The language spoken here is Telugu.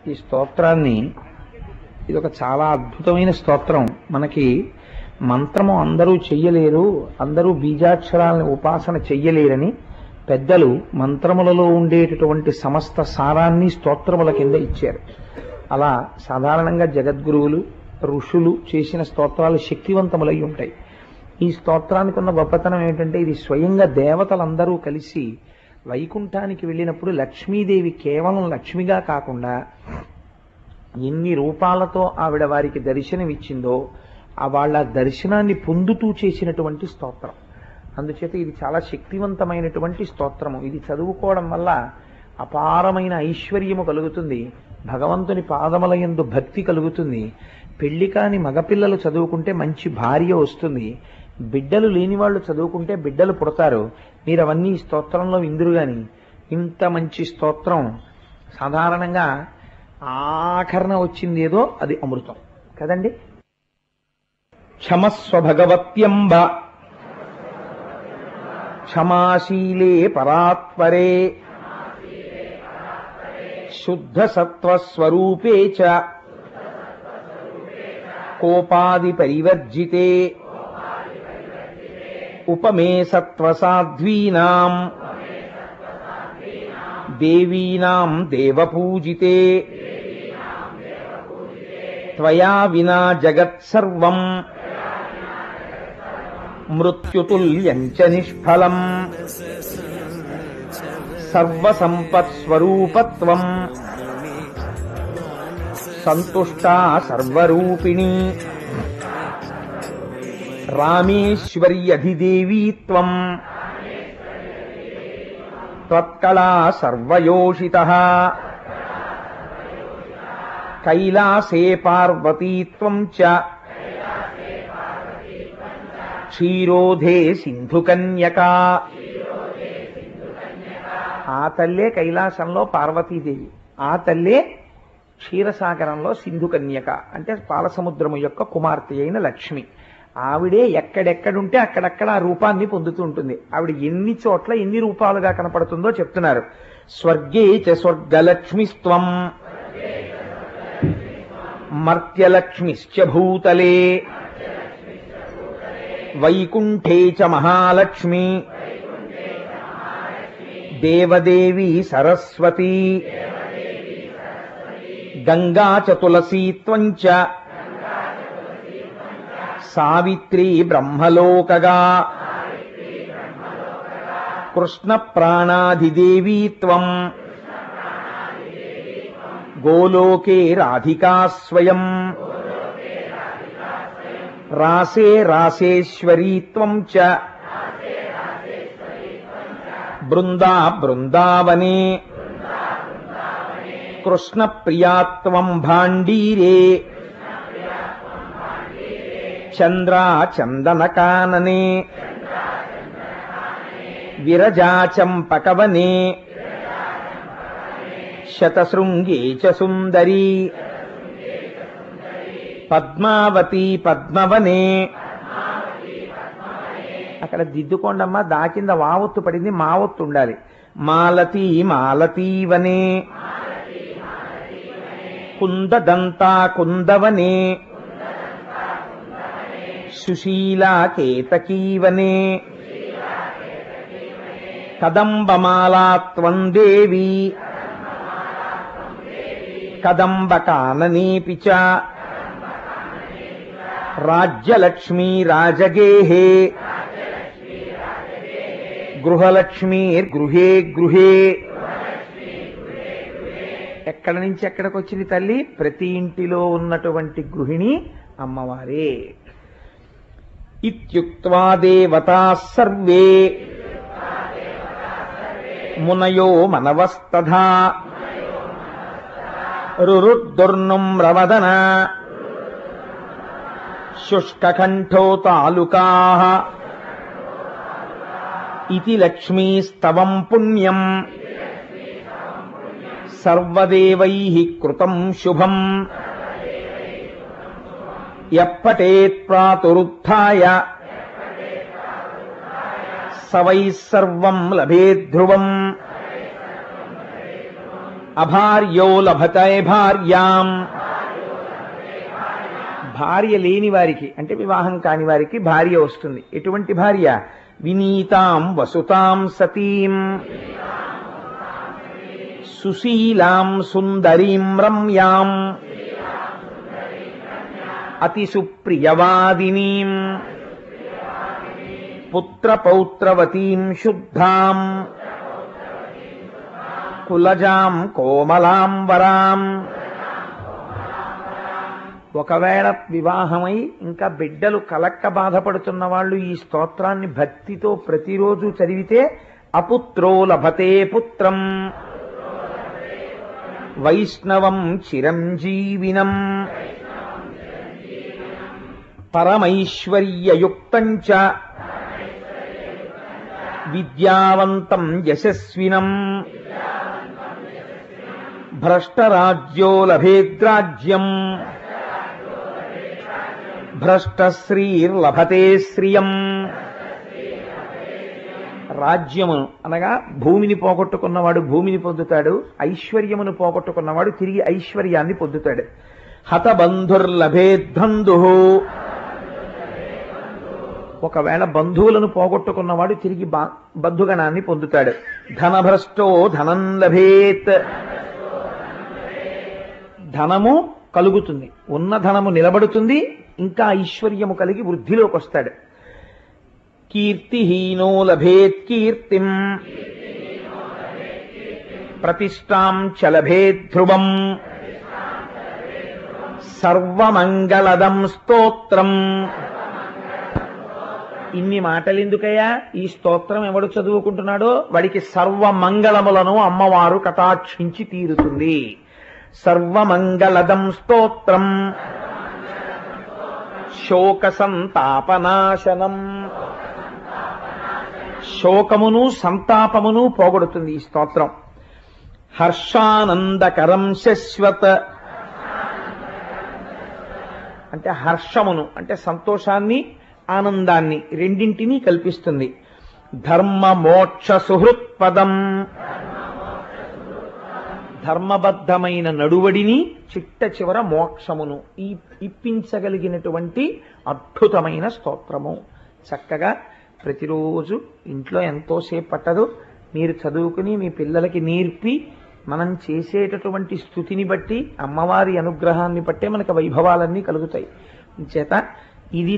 ఈ స్తోత్రాన్ని ఇది ఒక చాలా అద్భుతమైన స్తోత్రం. మనకి మంత్రము అందరూ చెయ్యలేరు, అందరూ బీజాక్షరాలను ఉపాసన చెయ్యలేరని పెద్దలు మంత్రములలో ఉండేటటువంటి సమస్త సారాన్ని స్తోత్రముల కింద ఇచ్చారు. అలా సాధారణంగా జగద్గురువులు ఋషులు చేసిన స్తోత్రాలు శక్తివంతములై ఉంటాయి. ఈ స్తోత్రానికి ఉన్న గొప్పతనం ఏంటంటే ఇది స్వయంగా దేవతలందరూ కలిసి వైకుంఠానికి వెళ్ళినప్పుడు లక్ష్మీదేవి కేవలం లక్ష్మిగా కాకుండా ఎన్ని రూపాలతో ఆవిడ వారికి దర్శనమిచ్చిందో ఆ వాళ్ళ దర్శనాన్ని పొందుతూ చేసినటువంటి స్తోత్రం. అందుచేత ఇది చాలా శక్తివంతమైనటువంటి స్తోత్రము. ఇది చదువుకోవడం వల్ల అపారమైన ఐశ్వర్యము కలుగుతుంది, భగవంతుని పాదముల యందు భక్తి కలుగుతుంది. పెళ్లి కాని మగపిల్లలు చదువుకుంటే మంచి భార్య వస్తుంది, బిడ్డలు లేని వాళ్ళు చదువుకుంటే బిడ్డలు పుడతారు. మీరు అవన్నీ స్తోత్రంలో విందురు గాని ఇంత మంచి స్తోత్రం సాధారణంగా ఆఖరణ వచ్చింది ఏదో అది అమృతం కదండి. క్షమస్వ భగవత్యంబ క్షమాశీలే పరాత్పరే శుద్ధ సత్వస్వరూపే చ కోపాది పరివర్జితే ఉపమే సత్వసాధ్వీనాం దేవీనాం దేవపూజితే త్వయా వినా జగత్సర్వం మృత్యుతుల్యం చ నిష్ఫలం సర్వసంపత్స్వరూపత్వం సంతుష్టా సర్వరూపిణి రామేశ్వర్యధిదేవీత్వం త్వత్కళా సర్వయోషితః కైలాసే పార్వతీత్వం చ క్షీరోధే సింధుకన్యకా. ఆ తల్లే కైలాసంలో పార్వతీదేవి, ఆ తల్లే క్షీరసాగరంలో సింధుకన్యక అంటే పాలసముద్రము యొక్క కుమార్తె అయిన లక్ష్మి. ఆవిడే ఎక్కడెక్కడుంటే అక్కడక్కడ ఆ రూపాన్ని పొందుతూ ఉంటుంది. ఆవిడ ఎన్ని చోట్ల ఎన్ని రూపాలుగా కనపడుతుందో చెప్తున్నారు. స్వర్గే చ స్వర్గలక్ష్మిస్త్వం మర్త్యలక్ష్మిశ్చ భూతలే వైకుంఠే చ మహాలక్ష్మి దేవదేవి సరస్వతి గంగా చ తులసీత్వం చ సావిత్రీ బ్రహ్మలోకగా కృష్ణ ప్రాణాధిదేవీత్వం గోలోకే రాధికా స్వయం రాసే రాసేశ్వరీత్వం చ బృందా బృందావనే కృష్ణ ప్రియాత్వం భాండీరే చంద్రా చందనకాననే విరజాచంపకవనే శతశృంగే చ సుందరీ పద్మావతి పద్మవనే. అక్కడ దిద్దుకోండమ్మా, దా కింద వావొత్తు పడింది, మావొత్తు ఉండాలి. మాలతీ మాలతీవనే కుందదంతా కుందవనే సుశీలా కేతకీవనే కదంబమాలాత్వం దేవి కదంబకాననేపి చ రాజ్యలక్ష్మీ రాజగేహే గృహలక్ష్మీర్గృహే గృహే. ఎక్కడి నుంచి ఎక్కడికి వచ్చింది తల్లి? ప్రతి ఇంటిలో ఉన్నటువంటి గృహిణి అమ్మవారే. ఇత్యుక్త్వా దేవతాః సర్వే మునయో మనవస్తథా రురుద్దుర్నుమ్రవదన శుష్కకంఠో తాలుకాః ఇతి లక్ష్మీస్తవం పుణ్యం సర్వదేవైః కృతం శుభం యప్పటేత్ ప్రాతురుత్థాయ సవైః సర్వం లభేద్ ధ్రువం అభార్యో లభతే భార్యాం, భార్య లేని వారికి అంటే వివాహం కాని వారికి భార్య వస్తుంది. ఎటువంటి భార్య? వినీతాం వసుతాం సతీం, సుశీలాం సుందరీం రమ్యాం, అతి సుప్రియవాదినీం, పుత్రపౌత్రవతీం శుద్ధాం, కులజాం కోమలాం వరాం. ఒకవేళ వివాహమై ఇంకా బిడ్డలు కలక్క బాధపడుతున్న వాళ్ళు ఈ స్తోత్రాన్ని భక్తితో ప్రతిరోజు చదివితే అపుత్రో లభతే పుత్రం, వైష్ణవం చిరంజీవినం, పరమైశ్వర్యయుక్తం చ విద్యావంతం యశస్వినం, భ్రష్టరాజ్యో లభేద్రాజ్యం, భ్రష్టశ్రీర్లభతే శ్రియం. రాజ్యమును అనగా భూమిని పోగొట్టుకున్నవాడు భూమిని పొందుతాడు, ఐశ్వర్యమును పోగొట్టుకున్నవాడు తిరిగి ఐశ్వర్యాన్ని పొందుతాడు. హతబంధుర్లభేద్బంధు, ఒకవేళ బంధువులను పోగొట్టుకున్నవాడు తిరిగి బంధుగణాన్ని పొందుతాడు. ధనభ్రష్టో ధనం లభేత్, ధనము కలుగుతుంది, ఉన్న ధనము నిలబడుతుంది, ఇంకా ఐశ్వర్యము కలిగి వృద్ధిలోకి వస్తాడు. కీర్తిహీనో లభేత్ కీర్తిం, ప్రతిష్టాం చ లభేత్ ధ్రువం, సర్వమంగళదం స్తోత్రం. ఇన్ని మాటలెందుకయ్యా? ఈ స్తోత్రం ఎవడు చదువుకుంటున్నాడో వాడికి సర్వమంగళములను అమ్మవారు కటాక్షించి తీరుతుంది. సర్వమంగళదం స్తోత్రం, శోక సంతాపనాశనం, శోకమును సంతాపమును పోగొడుతుంది ఈ స్తోత్రం. హర్షానందకరం శశ్వత్, అంటే హర్షమును అంటే సంతోషాన్ని ఆనందాన్ని రెండింటినీ కల్పిస్తుంది. ధర్మ మోక్ష సుహృత్పదం, ధర్మబద్ధమైన నడువడిని చిట్ట చివర మోక్షమును ఇప్పించగలిగినటువంటి అద్భుతమైన స్తోత్రము. చక్కగా ప్రతిరోజు ఇంట్లో ఎంతోసేపు పట్టదు మీరు చదువుకుని మీ పిల్లలకి నేర్పి, మనం చేసేటటువంటి స్థుతిని బట్టి అమ్మవారి అనుగ్రహాన్ని బట్టే మనకు వైభవాలన్నీ కలుగుతాయి. చేత ఇది